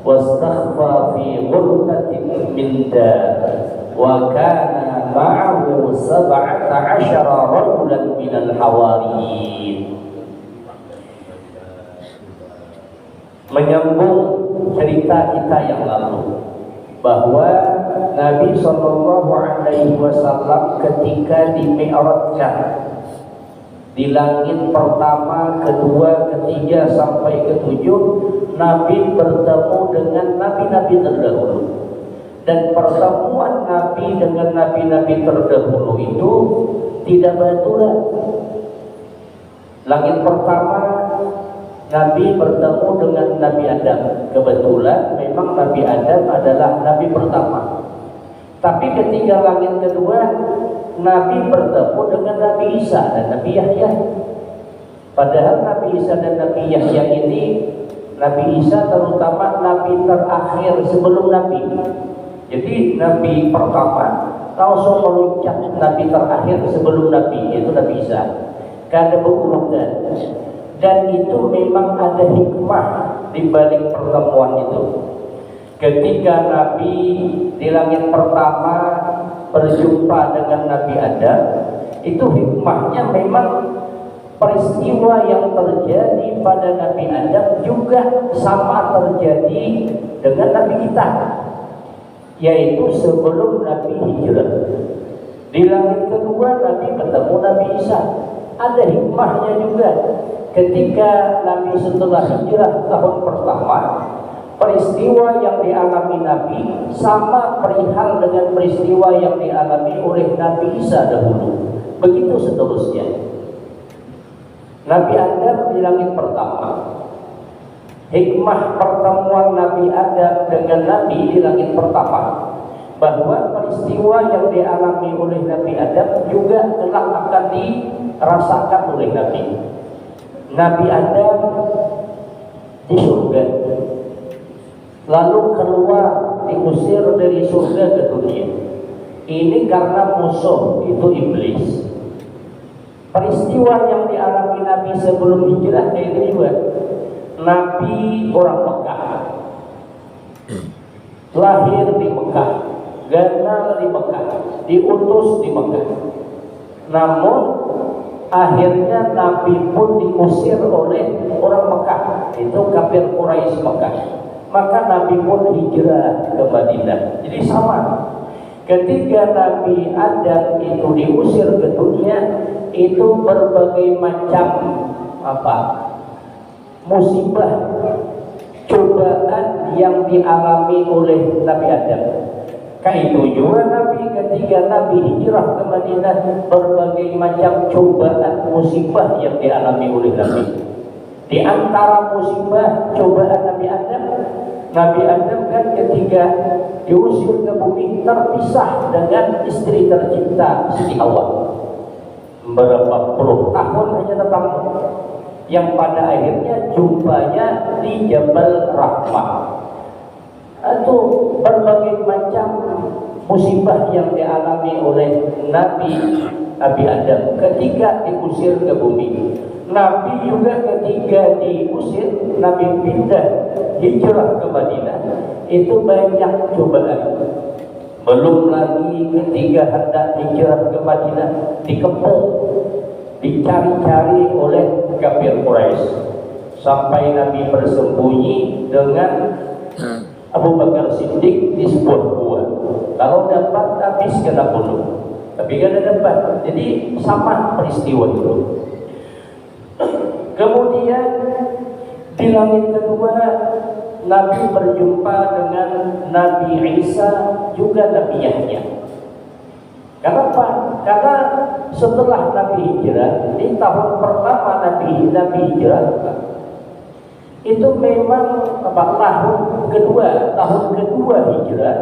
wastakhfa fi ghurfatin min dar wa kana ma'ahu 17 rajulan minal hawariyin. Menyambung cerita kita yang lalu bahwa Nabi Shallallahu Alaihi Wasallam ketika dimi'rajkan di langit pertama, kedua, ketiga sampai ketujuh, Nabi bertemu dengan nabi-nabi terdahulu. Dan pertemuan Nabi dengan nabi-nabi terdahulu itu tidak betulan. Langit pertama Nabi bertemu dengan Nabi Adam. Kebetulan memang Nabi Adam adalah Nabi pertama. Tapi ketika langit kedua, Nabi bertemu dengan Nabi Isa dan Nabi Yahya. Padahal Nabi Isa dan Nabi Yahya ini, Nabi Isa terutama Nabi terakhir sebelum Nabi. Jadi Nabi pertama langsung meluncat Nabi terakhir sebelum Nabi, yaitu Nabi Isa. Karena berurutan. Dan itu memang ada hikmah di balik pertemuan itu. Ketika Nabi di langit pertama berjumpa dengan Nabi Adam, itu hikmahnya memang peristiwa yang terjadi pada Nabi Adam juga sama terjadi dengan Nabi kita, yaitu sebelum Nabi hijrah. Di langit kedua Nabi ketemu Nabi Isa. Ada hikmahnya juga. Ketika Nabi setelah hijrah tahun pertama, peristiwa yang dialami Nabi sama perihal dengan peristiwa yang dialami oleh Nabi Isa dahulu. Begitu seterusnya. Nabi Adam di langit pertama, hikmah pertemuan Nabi Adam dengan Nabi di langit pertama, bahwa peristiwa yang dialami oleh Nabi Adam juga telah akan dirasakan oleh Nabi. Nabi Adam di surga, lalu keluar diusir dari surga ke dunia. Ini karena musuh itu iblis. Peristiwa yang dialami Nabi sebelum hijrah itu juga. Nabi orang Mekah, lahir di Mekah, ganal di Mekah, diutus di Mekah. Namun akhirnya Nabi pun diusir oleh orang Mekah, itu kafir Quraisy Mekah. Maka Nabi pun hijrah ke Madinah. Jadi sama. Ketika Nabi Adam itu diusir ke dunia, itu berbagai macam musibah, cobaan yang dialami oleh Nabi Adam. Itu juga Nabi ketika Nabi hijrah ke Madinah, berbagai macam cobaan musibah yang dialami oleh Nabi. Di antara musibah cobaan Nabi Adam kan ketika diusir ke bumi terpisah dengan istri tercinta Siti Hawa. Berapa puluh tahun hanya tetap, yang pada akhirnya jumpanya di Jabal Rahmah. Itu berbagai macam musibah yang dialami oleh Nabi Adam ketika diusir ke bumi. Nabi juga ketika diusir, Nabi pindah hijrah ke Madinah, itu banyak cobaan. Belum lagi ketika hendak hijrah ke Madinah, dikepung, dicari-cari oleh kafir Quraisy, sampai Nabi bersembunyi dengan Abu Bakar Siddiq di sebuah gua. Kalau dapat habis kena bunuh, tapi gak ada dapat. Jadi sama peristiwa itu. Kemudian di langit kedua Nabi berjumpa dengan Nabi Isa, juga Nabi Yahya. Kenapa? Karena setelah Nabi hijrah, di tahun pertama Nabi hijrah, itu memang tahun kedua hijrah,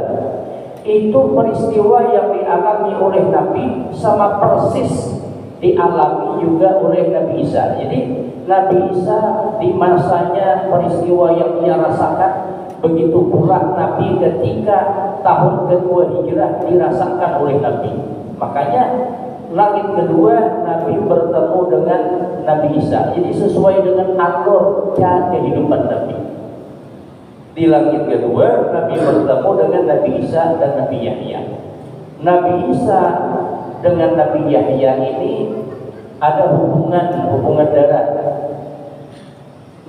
itu peristiwa yang dialami oleh Nabi sama persis dialami juga oleh Nabi Isa. Jadi Nabi Isa di masanya peristiwa yang ia rasakan, begitu pula Nabi ketika tahun kedua hijrah dirasakan oleh Nabi. Makanya langit kedua Nabi bertemu dengan Nabi Isa. Jadi sesuai dengan alur kehidupan Nabi. Di langit kedua Nabi bertemu dengan Nabi Isa dan Nabi Yahya. Nabi Isa dengan Nabi Yahya ini ada hubungan darah.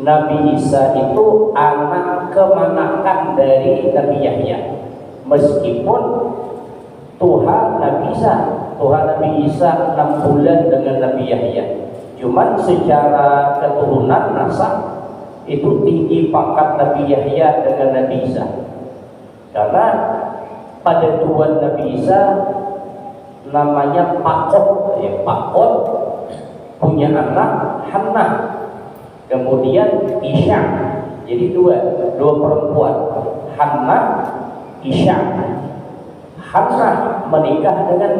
Nabi Isa itu anak kemanakan dari Nabi Yahya. Meskipun Tuhan Nabi Isa 6 bulan dengan Nabi Yahya. Cuman secara keturunan nasab itu tinggi pangkat Nabi Yahya dengan Nabi Isa. Karena pada tuan Nabi Isa namanya Pakot, punya anak Hannah, kemudian Isya. Jadi dua perempuan, Hannah, Isya. Hannah menikah dengan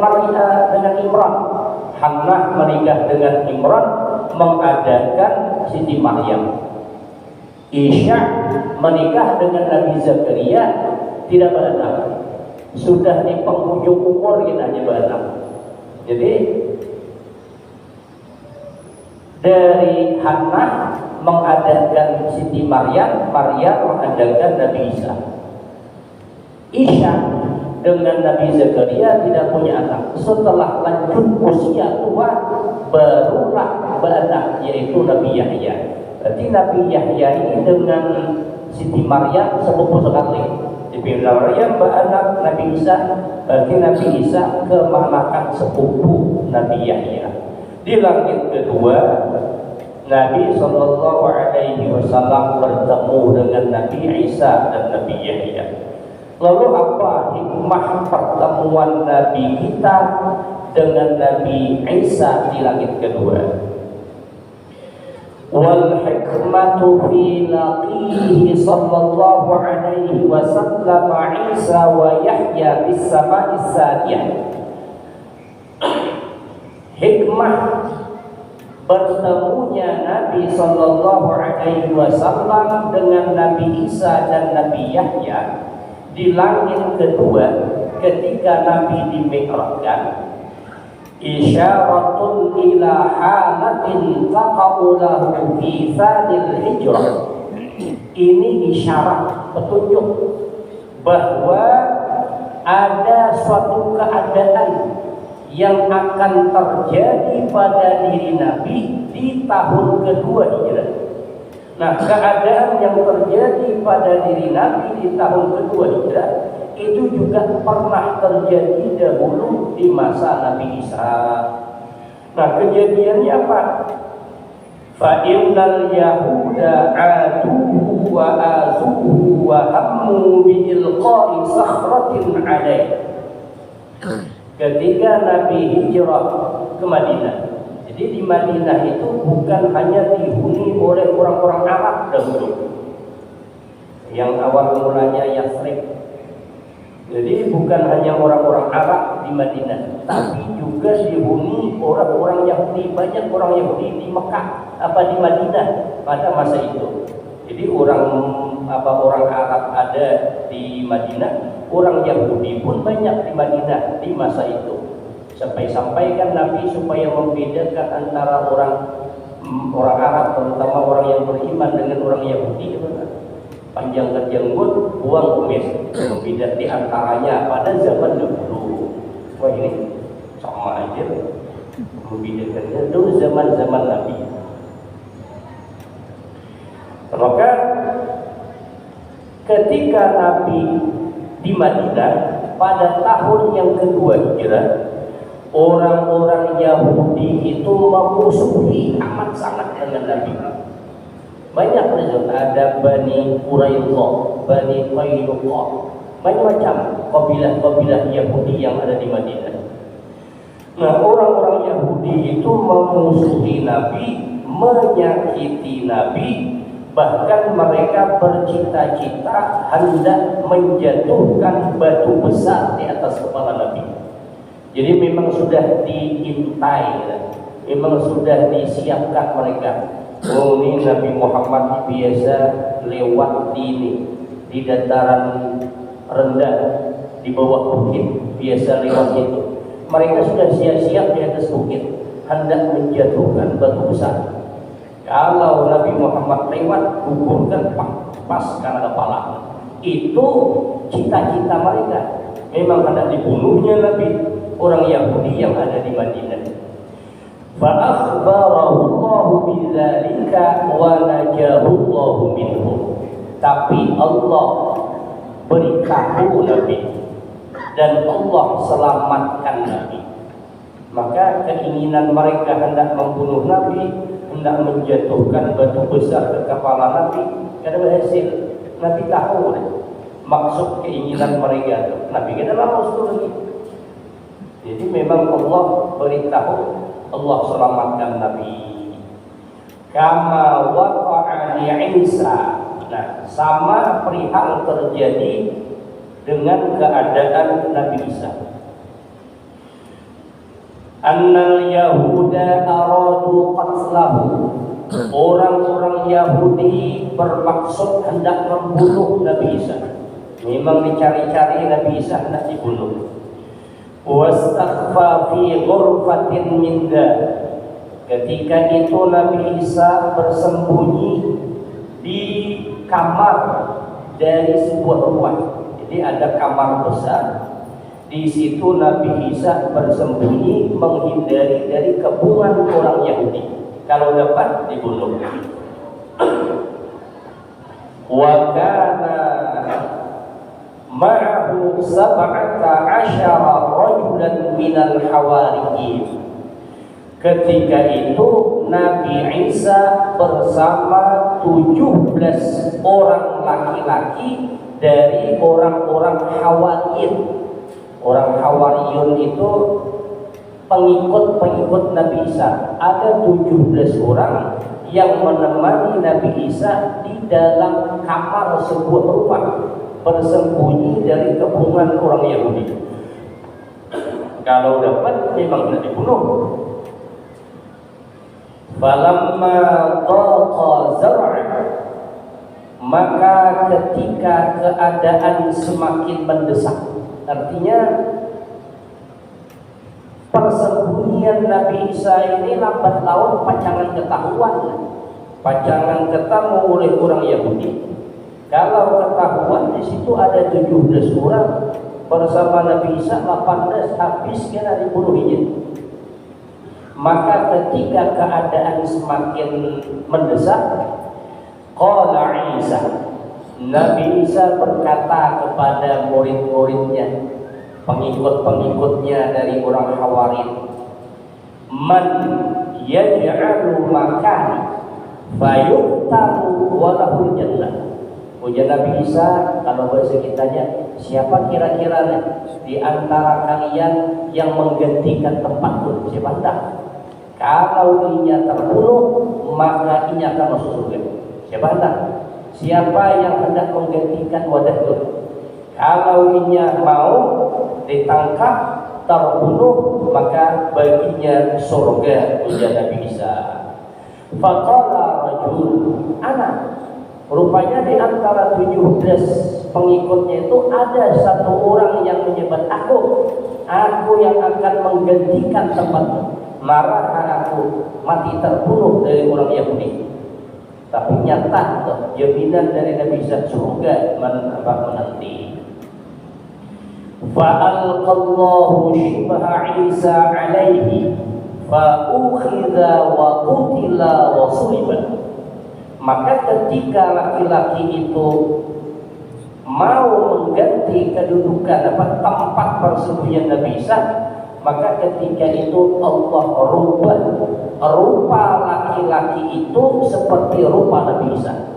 Imran. Hannah menikah dengan Imran mengadakan Siti Maryam. Isya menikah dengan Nabi Zakaria, tidak beranak. Sudah di penghujung umur kita hanya beranak. Jadi dari Hannah mengadakan Siti Maryam mengadakan Nabi Isa. Isya dengan Nabi Zakaria tidak punya anak. Setelah lanjut usia tua barulah beranak, yaitu Nabi Yahya. Berarti Nabi Yahya ini dengan Siti Maryam sepupu sekali. Nabi Maryam beranak Nabi Isa, berarti Nabi Isa kemanakan sepupu Nabi Yahya. Di langit kedua Nabi Shallallahu Alaihi Wasallam bertemu dengan Nabi Isa dan Nabi Yahya. Lalu apa hikmah pertemuan Nabi kita dengan Nabi Isa di langit kedua? Wal hikmatu fi laqihi sallallahu alaihi wasallam Isa wa Yahya bis samai saniyah. Hikmah bertemunya Nabi sallallahu alaihi wasallam dengan Nabi Isa dan Nabi Yahya di langit kedua ketika Nabi dimi'rajkan, isyaratun ila halatin taqa'u lahu fi tsanil hijrah. Ini isyarat, petunjuk bahwa ada suatu keadaan yang akan terjadi pada diri Nabi di tahun kedua hijrah. Nah, keadaan yang terjadi pada diri Nabi di tahun kedua hijrah itu juga pernah terjadi dahulu di masa Nabi Isa. Nah, kejadiannya apa? Fa innal yahuda aduhu wa azuhu wa hammu bi ilqa'i sakhratin alaih. Ketika Nabi hijrah ke Madinah. Jadi di Madinah itu bukan hanya dihuni oleh orang-orang Arab dahulu. Yang awal mulanya Yathrib. Jadi bukan hanya orang-orang Arab di Madinah, tapi juga dihuni orang-orang Yahudi. Banyak orang Yahudi di Mekah, di Madinah pada masa itu. Jadi orang Arab ada di Madinah, orang Yahudi pun banyak di Madinah di masa itu. Sampai-sampai kan Nabi supaya membedakan antara orang Arab, terutama orang yang beriman dengan orang Yahudi, panjangkan jenggot, buang kumis, membeda di antaranya pada zaman dahulu. Wah, ini sama aja membedakannya dulu zaman Nabi. Maka ketika Nabi di Madinah pada tahun yang kedua hijrah, orang-orang Yahudi itu memusuhi amat sangat dengan Nabi. Banyak ada Bani Quraidah, Bani Qainuqa, macam-macam kabilah-kabilah Yahudi yang ada di Madinah. Nah, orang-orang Yahudi itu memusuhi Nabi, menyakiti Nabi, bahkan mereka bercita-cita hendak menjatuhkan batu besar di atas kepala Nabi. Jadi memang sudah diintai, memang sudah disiapkan mereka. Oh, ini Nabi Muhammad biasa lewat di dataran rendah, di bawah bukit, biasa lewat itu. Mereka sudah siap-siap di atas bukit, hendak menjatuhkan batu besar. Kalau Nabi Muhammad lewat, kuburkan, pas karena kepala. Itu cita-cita mereka. Memang hendak dibunuhnya Nabi orang Yahudi yang ada di Madinah. Fa akhbarahu Allah bidzalika wa najahu Allah minhu. Tapi Allah beritahu Nabi dan Allah selamatkan Nabi. Maka keinginan mereka hendak membunuh Nabi, hendak menjatuhkan batu besar ke kepala Nabi, tidak berhasil. Nabi tahu maksud keinginan mereka. Nabi kita lama lagi. Jadi memang Allah beritahu, Allah selamatkan Nabi. Kama waqa'a li Isa. Nah, sama perihal terjadi dengan keadaan Nabi Isa. Annal Yahuda aradu qatlahu. Orang-orang Yahudi bermaksud hendak membunuh Nabi Isa. Memang dicari-cari Nabi Isa hendak dibunuh. Wastakhfa fi ghurfatin min dar. Ketika itu Nabi Isa bersembunyi di kamar dari sebuah rumah. Jadi ada kamar besar. Di situ Nabi Isa bersembunyi menghindari dari kepungan orang Yahudi. Kalau dapat dibunuh. Wa kana ma'ahu sab'ata asyara rajulan minal hawariyin. Ketika itu Nabi Isa bersama 17 orang laki-laki dari orang-orang Hawariyin. Orang Hawariyun itu pengikut-pengikut Nabi Isa. Ada 17 orang yang menemani Nabi Isa di dalam kamar sebuah rumah, bersembunyi dari kepungan orang Yahudi. Kalau dapat memang tidak dibunuh. Falamma dhaqa zar'a, maka ketika keadaan semakin mendesak, artinya persembunyian Nabi Isa ini lambat laun pacangan ketahuan, pacangan ketemu oleh orang Yahudi. Kalau ketahuan di situ ada 17 orang bersama Nabi Isa, 18 habis kena dibunuhnya. Maka ketika keadaan semakin mendesak, qala Isa, Nabi Isa berkata kepada murid-muridnya, pengikut-pengikutnya dari orang Hawarin, man yaj'alu makani fayuqtalu wa lahul jannah. Ujar Nabi Isa, kalau bahasa kitanya, siapa kira-kira di antara kalian yang menggantikan tempatku? Siapa tak? Kalau inya terbunuh, maka inya akan masuk surga. Siapa tak? Siapa yang hendak menggantikan wadahku? Kalau inya mau ditangkap, terbunuh, maka baginya surga. Ujar Nabi Isa. Faqala rajul ana. Rupanya di antara 17 pengikutnya itu ada satu orang yang menyebut aku yang akan menggantikan tempatmu. Marah aku mati terbunuh dari orang Yahudi. Tapi nyata jaminan dari Nabi Isa surga menanti. Fa'alqallahu shibha Isa alaihi fa'ukhidha wa qutila wa suliba. Maka ketika laki-laki itu mau mengganti kedudukan tempat persembunyian Nabi Isa, maka ketika itu Allah rubah rupa laki-laki itu seperti rupa Nabi Isa.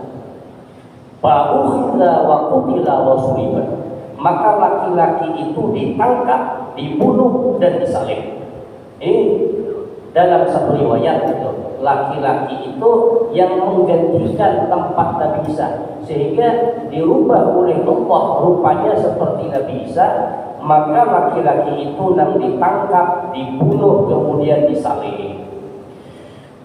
Fa'ukhidha wa qutila wa suliba. Maka laki-laki itu ditangkap, dibunuh dan disalib. Ini dalam satu riwayat itu, laki-laki itu yang menggantikan tempat Nabi Isa, sehingga dirubah oleh Allah rupanya seperti Nabi Isa. Maka laki-laki itu yang ditangkap, dibunuh, kemudian disalib.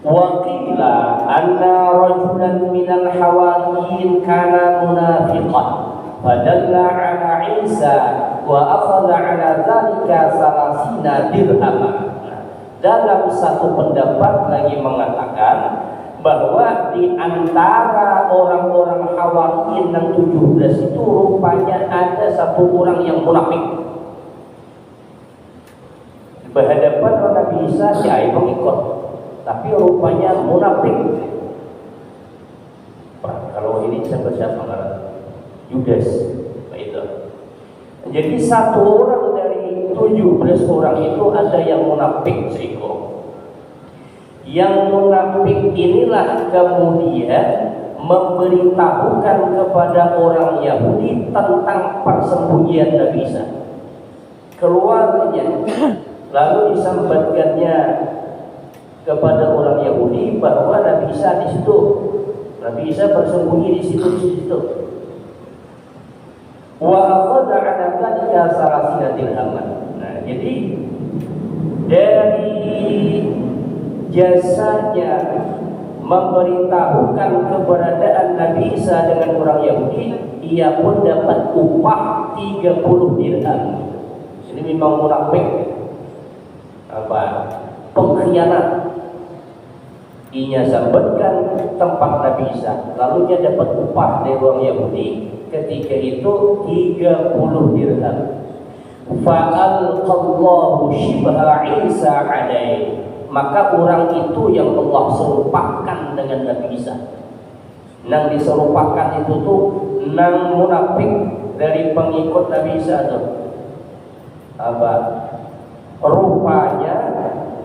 Wa qila anna rajulan minal hawariyin kana munafiqan fadalla ala Isa wa akhadha ala dzalika salasina dirham. Dalam satu pendapat lagi mengatakan bahwa di antara orang-orang Hawariyin yang 17 itu rupanya ada satu orang yang munafik. Berhadapan dengan Nabi Isa, ya mengikut, tapi rupanya munafik. Kalau ini siapa Yudas, itu. Jadi satu orang dari 17 orang itu ada yang munafik seiko. Yang munafik inilah kemudian memberitahukan kepada orang Yahudi tentang persembunyian Nabi Isa. Keluarnya lalu disampaikannya kepada orang Yahudi bahwa Nabi Isa di situ. Nabi Isa bersembunyi di situ. Wa akhadha 'ala dzalika salasina dirhaman. Nah, jadi dari jasanya memberitahukan keberadaan Nabi Isa dengan orang Yahudi, ia pun dapat upah 30 dirham. Ini memang munafik, pengkhianat. Inya sampaikan tempat Nabi Isa, lalu dia dapat upah dari orang Yahudi. Ketika itu 30 dirham. Fa'alqallahu shibha Isa alaihi. Maka orang itu yang Allah serupakan dengan Nabi Isa. Nang diserupakan itu tuh nang munafik dari pengikut Nabi Isa tuh. Rupanya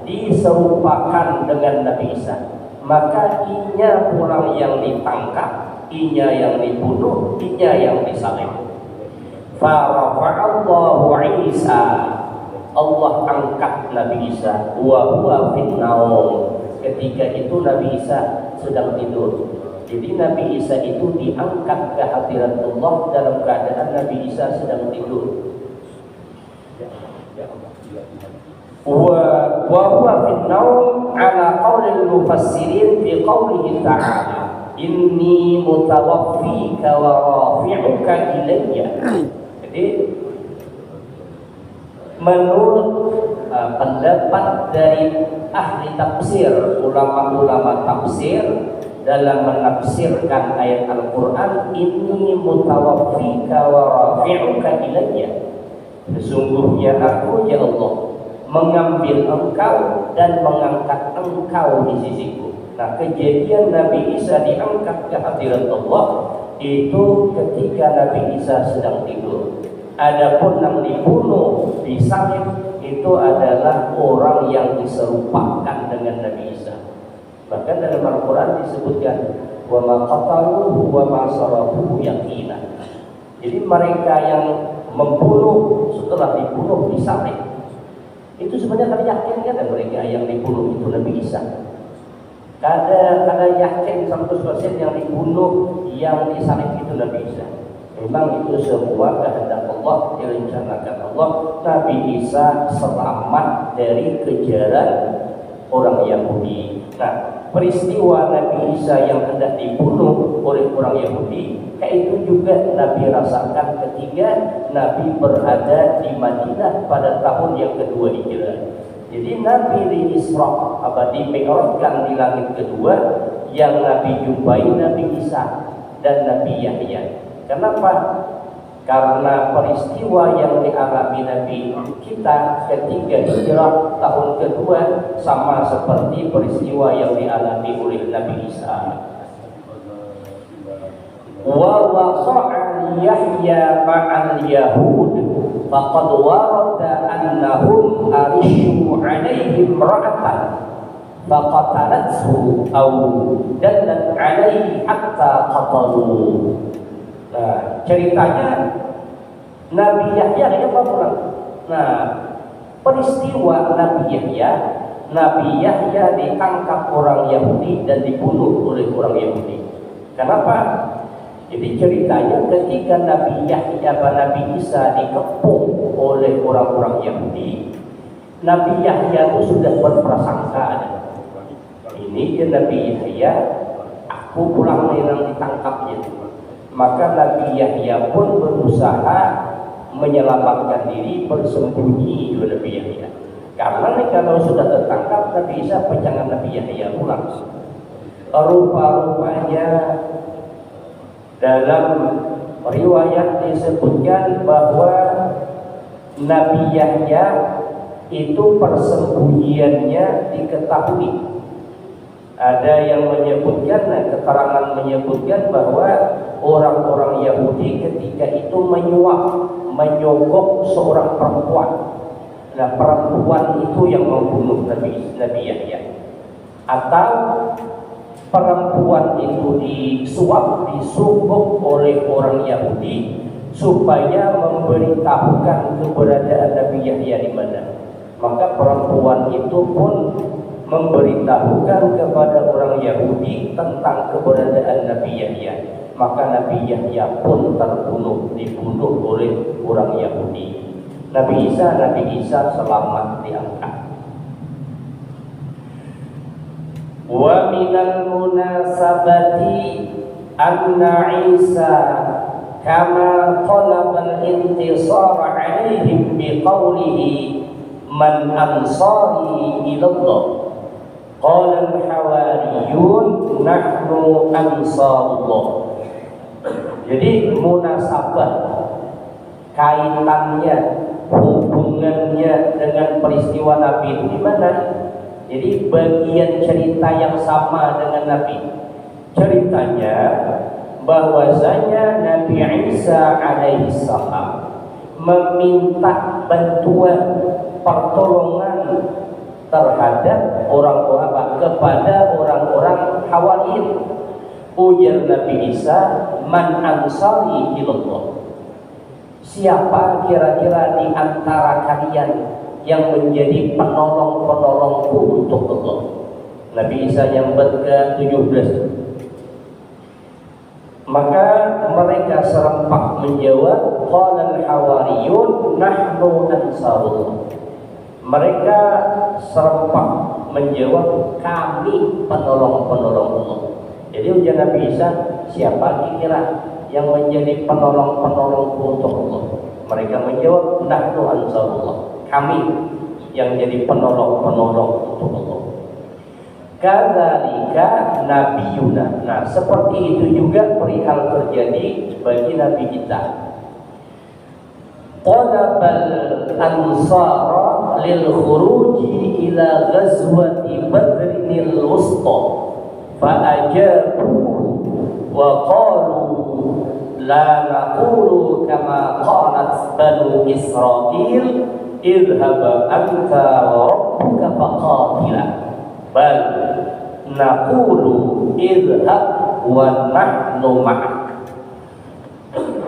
diserupakan dengan Nabi Isa. Maka inya orang yang ditangkap, inya yang dibunuh, inya yang disalib. Farafa'allahu Isa. Allah angkat Nabi Isa wa huwa finnaum. Ketika itu Nabi Isa sedang tidur. Jadi Nabi Isa itu diangkat ke hadirat Allah dalam keadaan Nabi Isa sedang tidur. Wa huwa finnaum ala qaulil mufassirin fi qaulihi ta'ala inni mutawaffika wa rafi'uka ilayya. Jadi menurut pendapat dari ahli tafsir, ulama-ulama tafsir dalam menafsirkan ayat Al-Quran, inni mutawaffika wa rafi'uka ilayya, sesungguhnya aku ya Allah mengambil engkau dan mengangkat engkau di sisiku. Nah, kejadian Nabi Isa diangkat ke hadirat Allah itu ketika Nabi Isa sedang tidur. Adapun yang dibunuh, disalib itu adalah orang yang diserupakan dengan Nabi Isa. Bahkan dalam Al-Quran disebutkan wa ma qataluhu wa ma sarabuhu yaqina. Jadi mereka yang membunuh setelah dibunuh disalib itu sebenarnya kada yakin kan mereka yang dibunuh itu Nabi Isa. Kada yakin 100% yang dibunuh, yang disalib itu Nabi Isa. Memang itu semua kehendak Allah, direncanakan Allah. Nabi Isa selamat dari kejaran orang Yahudi. Nah, peristiwa Nabi Isa yang hendak dibunuh oleh orang Yahudi, kayak itu juga Nabi rasakan ketika Nabi berada di Madinah pada tahun yang kedua Hijrah. Jadi Nabi di Isra, di Mi'rajkan di langit kedua, yang Nabi jumpai Nabi Isa dan Nabi Yahya. Kenapa? Karena peristiwa yang dialami Nabi kita ketika hijrah tahun kedua sama seperti peristiwa yang dialami oleh Nabi Isa. Wa waqa'a Yahya ma'al Yahud faqad warada annahum arishu 'alaihim ra'atan faqatalathu aw dallat 'alaihi hatta qatalu. Nah, ceritanya Nabi Yahya ada apa pulang? Nah, peristiwa Nabi Yahya ditangkap orang Yahudi dan dibunuh oleh orang Yahudi. Kenapa? Jadi ceritanya ketika Nabi Isa dikepung oleh orang-orang Yahudi, Nabi Yahya itu sudah berprasangka, ini dia Nabi Yahya, aku pulang yang ditangkapnya. Maka Nabi Yahya pun berusaha menyelamatkan diri, bersembunyi dari Nabi Yahya. Karena kalau sudah tertangkap Nabi Isa, pecangan Nabi Yahya pulang. Rupa-rupanya dalam riwayat disebutkan bahwa Nabi Yahya itu persembunyiannya diketahui. Ada yang menyebutkan, keterangan menyebutkan bahwa orang-orang Yahudi ketika itu menyogok seorang perempuan. Nah, perempuan itu yang membunuh Nabi Yahya. Atau perempuan itu disogok oleh orang Yahudi supaya memberitahukan keberadaan Nabi Yahya di mana. Maka perempuan itu pun memberitahukan kepada orang Yahudi tentang keberadaan Nabi Yahya. Maka Nabi Yahya pun dibunuh oleh orang Yahudi. Nabi Isa selamat diangkat. Wa minal munasabati anna Isa kama talaba al-intisar alaihim biqawlihi man ansari ilallah qala al-hawariyun nahnu ansarullah. Jadi munasabah, kaitannya, hubungannya dengan peristiwa Nabi itu di mana? Jadi bagian cerita yang sama dengan Nabi. Ceritanya bahwasanya Nabi Isa alaihissalam meminta bantuan pertolongan terhadap kepada orang-orang Hawariyin. Ujar Nabi Isa, man ansari ilallah. Siapa kira-kira di antara kalian yang menjadi penolong-penolongku untuk Allah? Nabi Isa yang ke-17. Maka mereka serempak menjawab, qala al-hawariyun nahnu ansarullah. Mereka serempak menjawab, kami penolong-penolong Allah. Jadi ujian Nabi Isa, siapa kira yang menjadi penolong-penolongku untuk Allah? Mereka menjawab, nahnu ansarullah, kami yang jadi penolong-penolong untuk Allah. Kadzalika nabiyuna. Nah, seperti itu juga perihal terjadi bagi Nabi kita. Talabal ansara lil khuruji ila ghazwati badrinil wusta fa ajabu wa qalu la naqulu kama qalat banu Israil idhhab anta wa rabbuka faqatila bal naqulu idhhab wa nahnu ma'ak.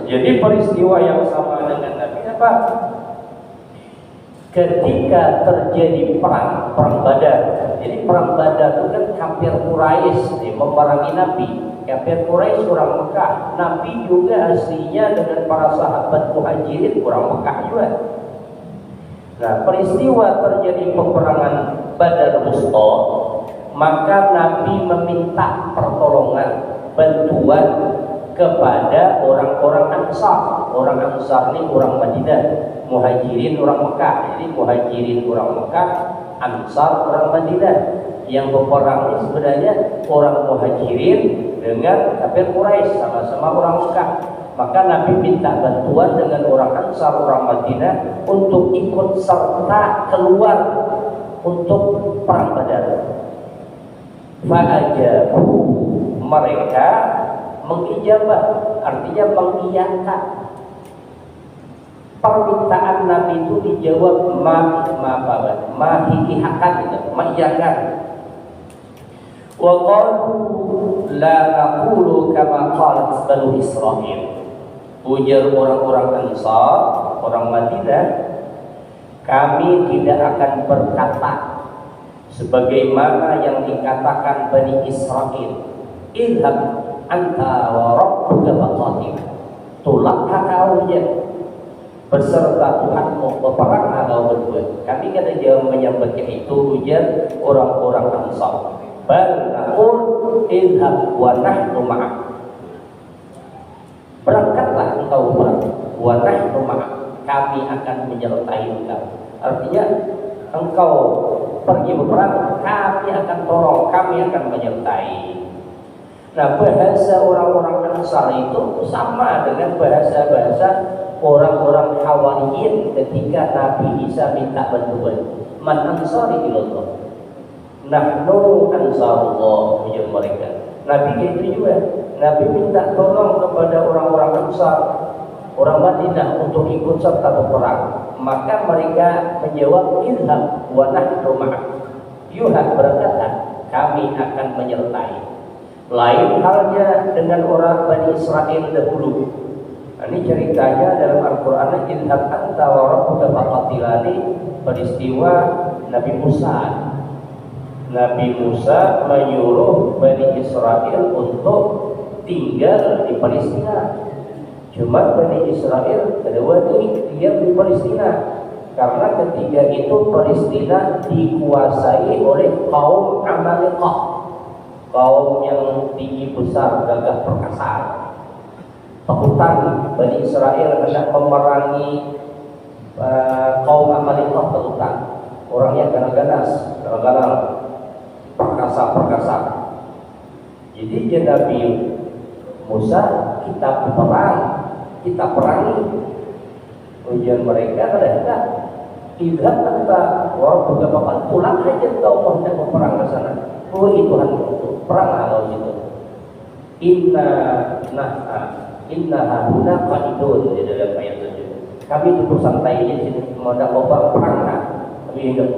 Jadi peristiwa yang sama dengan Nabi apa? Ketika terjadi perang Badar. Jadi perang Badar itu kan kafir Quraisy memerangi Nabi. Kafir Quraisy orang Mekah. Nabi juga aslinya dengan para sahabat Muhajirin orang Mekah juga. Nah, peristiwa terjadi peperangan Badar Wusta, maka Nabi meminta pertolongan, bantuan kepada orang-orang Ansar. Orang Ansar ini orang Madinah, Muhajirin orang Mekah. Jadi Muhajirin orang Mekah, Ansar orang Madinah. Yang berperang ini sebenarnya orang Muhajirin dengan kafir Quraisy, sama-sama orang Mekah. Maka Nabi minta bantuan dengan orang Ansar, orang Madinah untuk ikut serta keluar untuk perang Badar. Fa'ajabu, mereka mengijabah, artinya mengiyakan permintaan Nabi itu. Dijawab mahihakan, mengiyakan. Wa qalu la naqulu kama qalat banu Israil. Ujar orang-orang Ansar, orang Madinah, kami tidak akan berkata sebagaimana yang dikatakan Bani Israil. Idhab anta wa rabbuka faqatil. Tulaklah kau beserta Tuhanmu berperang atau berdua. Kami kata jawab menyampaikan itu. Ujar orang-orang Ansar, bal naqul idhab wa nahnu ma'ak. Berangkatlah engkau perang, wa nahnu ma'ak, kami akan menyertai engkau. Artinya engkau pergi berperang, kami akan tolong, kami akan menyertai. Nah, bahasa orang-orang Ansar itu sama dengan bahasa-bahasa orang-orang Hawariyin ketika Nabi Isa minta bantuan. Man ansari ilallah. Nahnu ansarullah, ujar mereka. Nabi itu juga. Nabi minta tolong kepada orang-orang Ansar, orang Madinah untuk ikut serta berperang. Maka mereka menjawab, ilham wa nahnu ma'ak. Yuhad berkata, kami akan menyertai. Lain halnya dengan orang Bani Israel dahulu. Ini ceritanya dalam Al-Quran, ilham anta wa rabbuka faqatilani, peristiwa Nabi Musa. Nabi Musa menyuruh Bani Israel untuk tinggal di Palestina. Cuma Bani Israel kedua ini tinggal di Palestina karena ketika itu Palestina dikuasai oleh kaum Amalekah, kaum yang tinggi besar, gagah perkasa. Pekutan Bani Israel hendak memerangi kaum Amalekah, pekutan. Orangnya ganas-ganas, perkasa. Jadi dia Nabi Musa, kita perangi. Ujian mereka adalah idhab anta wa rabbuka faqad, pulang aja kau hendak berperang ke sana. Oh itu hantu, perang kalau itu. Inna hahuna qa'idun di dalam ayat 7. Kami duduk santai di sini, mau nak perang nah. Kami hendak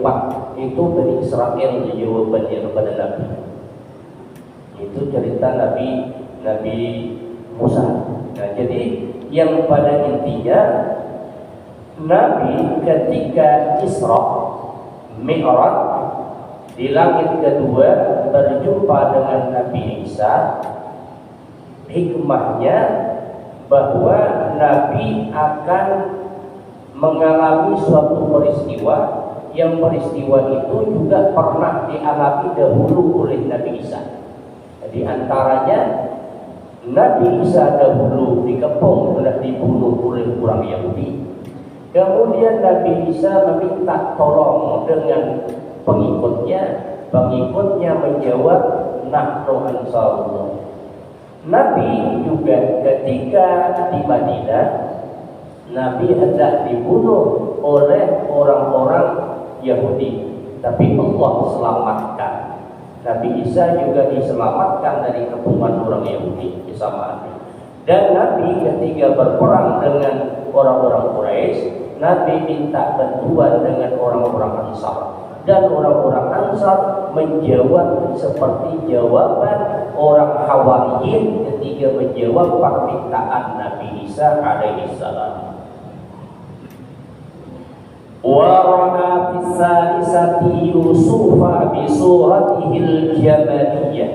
itu dari Israel jawabannya kepada Nabi. Itu cerita Nabi Musa. Nah, jadi yang pada intinya Nabi ketika Isra Mi'raj di langit kedua berjumpa dengan Nabi Isa, hikmahnya bahwa Nabi akan mengalami suatu peristiwa yang peristiwa itu juga pernah dialami dahulu oleh Nabi Isa. Di antaranya Nabi Isa dahulu dikepung dan dibunuh oleh orang Yahudi. Kemudian Nabi Isa meminta tolong dengan pengikutnya menjawab nahnu ansarullah. Nabi juga ketika di Madinah, Nabi hendak dibunuh oleh orang-orang Yahudi, tapi Allah selamatkan. Nabi Isa juga diselamatkan dari kepungan orang Yahudi bersamaan. Dan Nabi ketika berperang dengan orang-orang Quraisy, Nabi minta bantuan dengan orang-orang Ansar. Dan orang-orang Ansar menjawab seperti jawaban orang Hawariyin ketika menjawab permintaan Nabi Isa alaihi salam. Warana fisalisati Yusufa bisuratihil jamaliyah.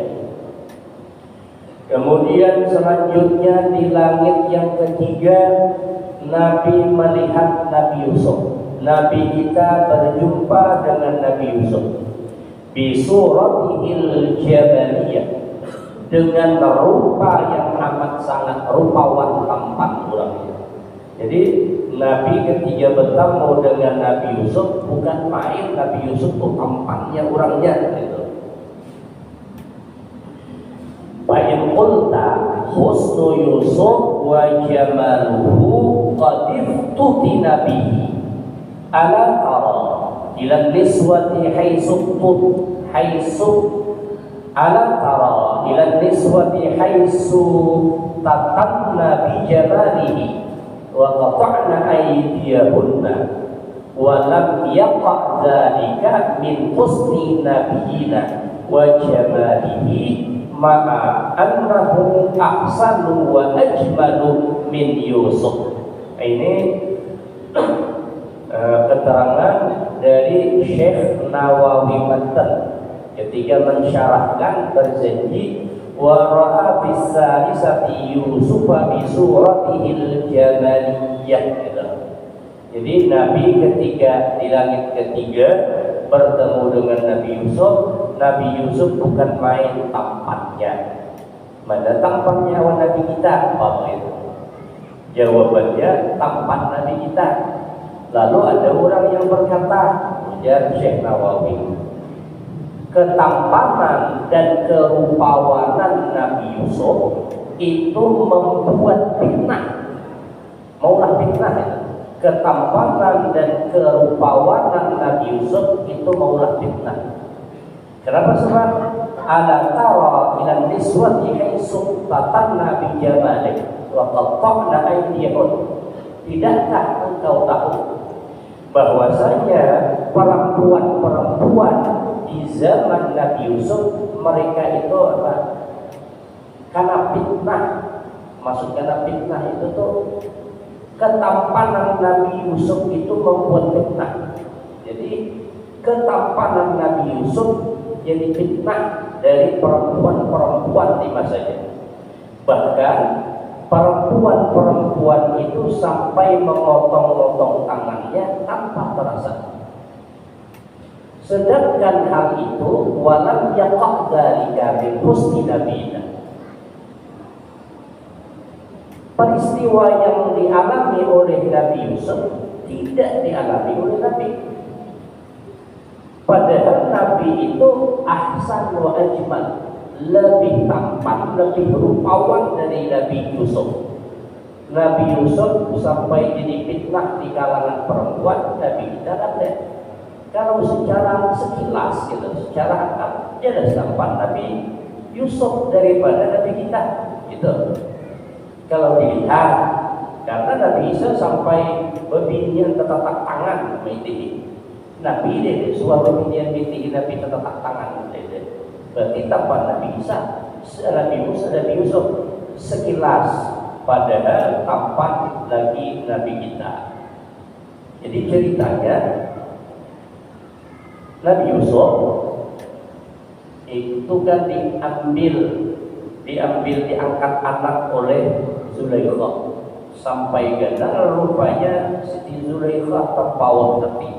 Kemudian selanjutnya di langit yang ketiga Nabi melihat Nabi Yusuf. Nabi kita berjumpa dengan Nabi Yusuf bisuratihil jamaliyah, dengan rupa yang amat sangat rupawan tampan orangnya. Jadi Nabi ketika bertemu dengan Nabi Yusuf bukan main, Nabi Yusuf itu tampannya orangnya gitu. Fa'in qulta husnu Yusuf wa jamaluhu qad iftutina bihi ala tara ila niswati haythu ala tara ila niswati haythu tatanna bi jamalihi wa qata'na aydiyahunna wa lam yaqa' dzalika min husni nabiyina wa jamalihi ma'a annahum ahsanu wa ajmalu min Yusuf. Ini keterangan dari Syekh Nawawi Matan ketika mensyarahkan berjanji wa ra'a bis-salisati Yusufa bi suratihil jamaliyah. Jadi Nabi ketika di langit ketiga bertemu dengan Nabi Yusuf bukan main tampannya. Mana tampannya Nabi kita? Apa itu? Jawabannya tampan Nabi kita. Lalu ada orang yang berkata, ujar Syekh Nawawi, ketampanan dan kerupawanan Nabi Yusuf itu membuat fitnah. Maulah fitnah ya. Ketampanan dan kerupawanan Nabi Yusuf itu maulah fitnah. Kenapa? Sebab ala tara ila niswati haitsu tatanna bi jamalik wa qatta'na aydiyahun. Tidakkah engkau tahu bahwasanya perempuan-perempuan di zaman Nabi Yusuf mereka itu apa? Karena fitnah, maksud karena fitnah itu tuh ketampanan Nabi Yusuf itu membuat fitnah. Jadi ketampanan Nabi Yusuf jadi fitnah dari perempuan-perempuan di masanya. Bahkan perempuan-perempuan itu sampai memotong-motong tangannya tanpa terasa. Sedangkan hal itu walam yaqa dzalika min husni nabiyina. Peristiwa yang dialami oleh Nabi Yusuf tidak dialami oleh Nabi. Padahal Nabi itu ahsan wa ajmal, lebih tampan, lebih rupawan dari Nabi Yusuf. Nabi Yusuf sampai jadi fitnah di kalangan perempuan, Nabi kita ada. Kalau secara sekilas gitu, secara akal dia ada tampan Nabi Yusuf daripada Nabi kita gitu. Kalau dilihat, karena Nabi Isa sampai bebinian tetatak tangan mengintih. Nabi dia suara bebinian binti Nabi tetatak tangan. Berarti tampan Nabi Isa, Nabi Musa, Nabi Yusuf sekilas, padahal tampan lagi Nabi kita. Jadi ceritanya Nabi Yusuf itu kan diangkat anak oleh Zulaikha sampai ganda rupanya Siti Zulaikha terpaut hati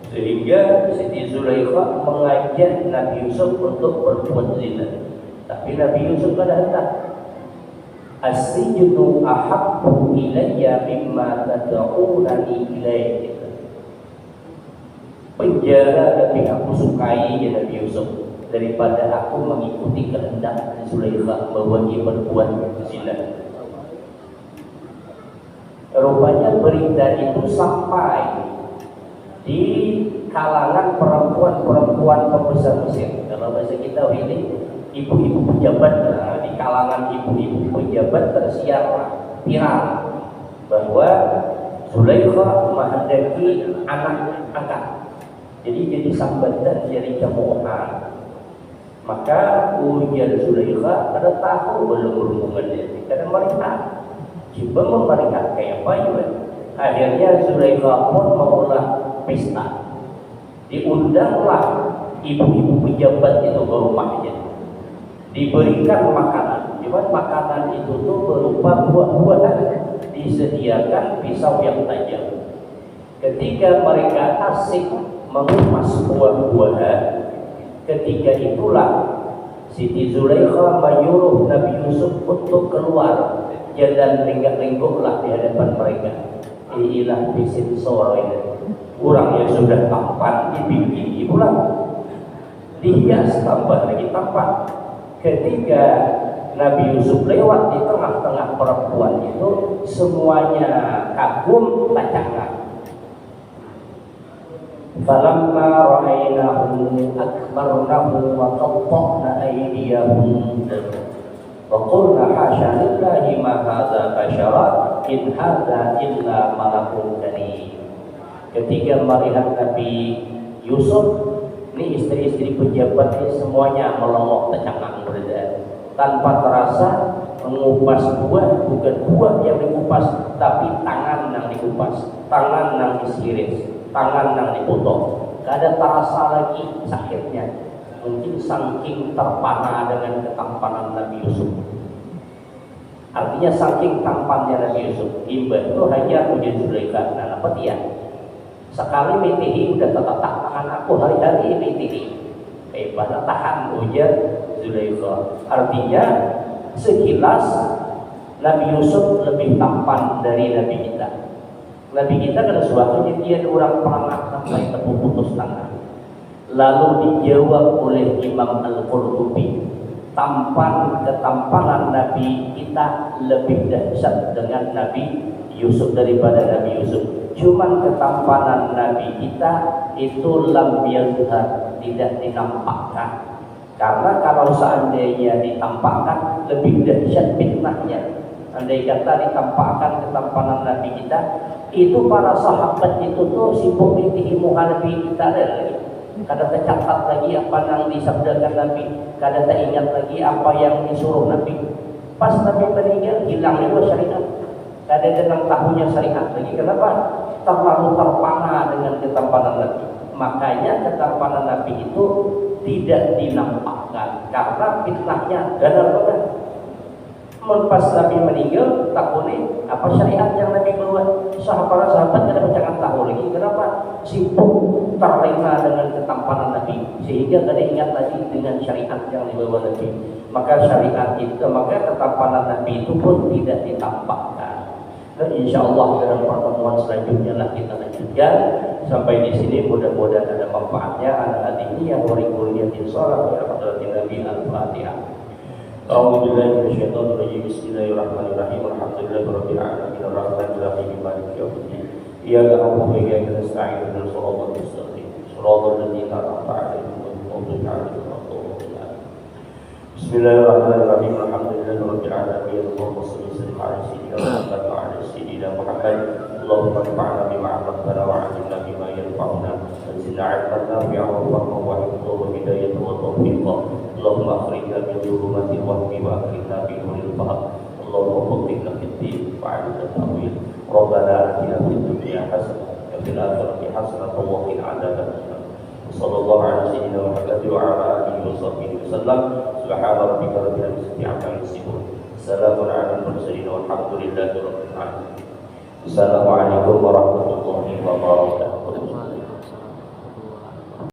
sehingga Siti Zulaikha mengajak Nabi Yusuf untuk berbuat zina. Tapi Nabi Yusuf pada hendak as-sijnu ahabbu ilayya mimma tad'unani ilayhi. Penjara lebih aku sukai ya Nabi Yusuf daripada aku mengikuti kehendak Zulaikha bahwa dia berbuat zina. Rupanya berita itu sampai di kalangan perempuan-perempuan pembesar Mesir. Kalau bahasa kita ini ibu-ibu pejabat, di kalangan ibu-ibu pejabat tersiar viral bahwa Zulaikha menghendaki anak angkat. Jadi sambatan, jadi jamuan. Maka ujian Zulaikha kada tahu belum berhubungannya. Karena mereka coba memberikan kayak apa juga. Akhirnya Zulaikha pun mengolah pesta. Diundanglah ibu-ibu pejabat itu ke rumahnya. Diberikan makanan. Cuma makanan itu tuh berupa buah-buahan. Disediakan pisau yang tajam. Ketika mereka asik mengupas buah-buahan, ketika itulah Siti Zulaikha menyuruh Nabi Yusuf untuk keluar jalan lenggak-lenggoklah di hadapan mereka. Inilah bisin sore ini. Orang yang sudah tampan dibikin pulang, dihias tambah lagi tampan. Ketika Nabi Yusuf lewat di tengah-tengah perempuan itu, semuanya kagum tacakan. Falamma ra'aynahu akbarnahu wa qatta'na aydiyahum wa qulna hasya lillahi ma hadza basharan in hadza illa malakun karim. Ketika melihat Nabi Yusuf, ini istri-istri pejabat ini semuanya melongok tecakang berada tanpa terasa mengupas buah, bukan buah yang dikupas tapi tangan yang dikupas, tangan yang disiris, tangan yang dipotong. Gak ada terasa lagi sakitnya. Mungkin saking terpana dengan ketampanan Nabi Yusuf. Artinya saking tampannya Nabi Yusuf. Imbah itu hanya ujian Zulaikha. Nah, apa dia? Sekali mitihi udah tetap tangan aku hari-hari mitihi. Pada tahan ujian Zulaikha. Artinya sekilas Nabi Yusuf lebih tampan dari Nabi kita. Nabi kita kan suatu dia orang pelangak sampai terputus tangan. Lalu dijawab oleh Imam Al-Qurtubi, ketampanan Nabi kita lebih dahsyat dengan Nabi Yusuf daripada Nabi Yusuf. Cuman ketampanan Nabi kita itu lam yazhar, tidak dinampakkan. Karena kalau seandainya ditampakkan lebih dahsyat fitnahnya. Andai kata ditampakkan ketampanan Nabi kita, itu para sahabat itu tuh sibuk ilmu Nabi kita lagi. Kada tercatat lagi apa yang disabdakan Nabi, kada teringat lagi apa yang disuruh Nabi. Pas Nabi meninggal hilang juga syariat. Kada dengan tahunya syariat lagi. Kenapa? Terlalu terpana dengan ketampanan Nabi. Makanya ketampanan Nabi itu tidak dinampakkan karena fitnahnya gagal banget. Pas Nabi meninggal, tak boleh apa syariat yang Nabi bawa. Para sahabat tidak jangan tahu lagi. Kenapa? Sibuk terlena dengan ketampanan Nabi sehingga tidak ingat lagi dengan syariat yang dibawa Nabi. Maka syariat itu, maka ketampanan Nabi itu pun tidak ditampakkan. Dan insya Allah dalam pertemuan selanjutnya lah kita lanjutkan sampai di sini. Mudah-mudahan ada manfaatnya. Anak-anak ini yang kuliah di sholat ya Nabi Al-Fatihah. A'udzubillahi minasyaitonir rajim. Bismillahirrahmanirrahim. Alhamdulillahirabbil alamin arrahmanir rahim maliki yaumiddin. Iyyaka na'budu wa iyyaka nasta'in ihdinas siratal mustaqim siratal ladzina an'amta 'alaihim ghairil maghdubi 'alaihim waladdallin. Bismillahirrahmanirrahim. Alhamdulillahirabbil alamin. Allahumma shalli ala sayyidina Muhammad wa ala sayyidina Muhammad. Allahumma anfa'na bima 'allamtana wa 'allimna bima yanfa'una wa zidna 'ilman nafi'an wa fahman wa hifdhan wa hidayatan wa tawfiqan. Allahumma akhrijna min dhulumatil wahmi wa akhrijna bi nuril fahm. Allahumma faqqihna fid din wa 'allimna ta'wil. Rabbana atina fid dunya hasanah wa fil akhirati hasanah wa qina adzabannar. Sallallahu alaihi sayyidina Muhammad wa ala alihi wa sahbihi wasallam. Subhana rabbika rabbil izzati amma yasifun. Salamun 'alal mursalin walhamdulillahi rabbil alamin. Assalamualaikum warahmatullahi wabarakatuh.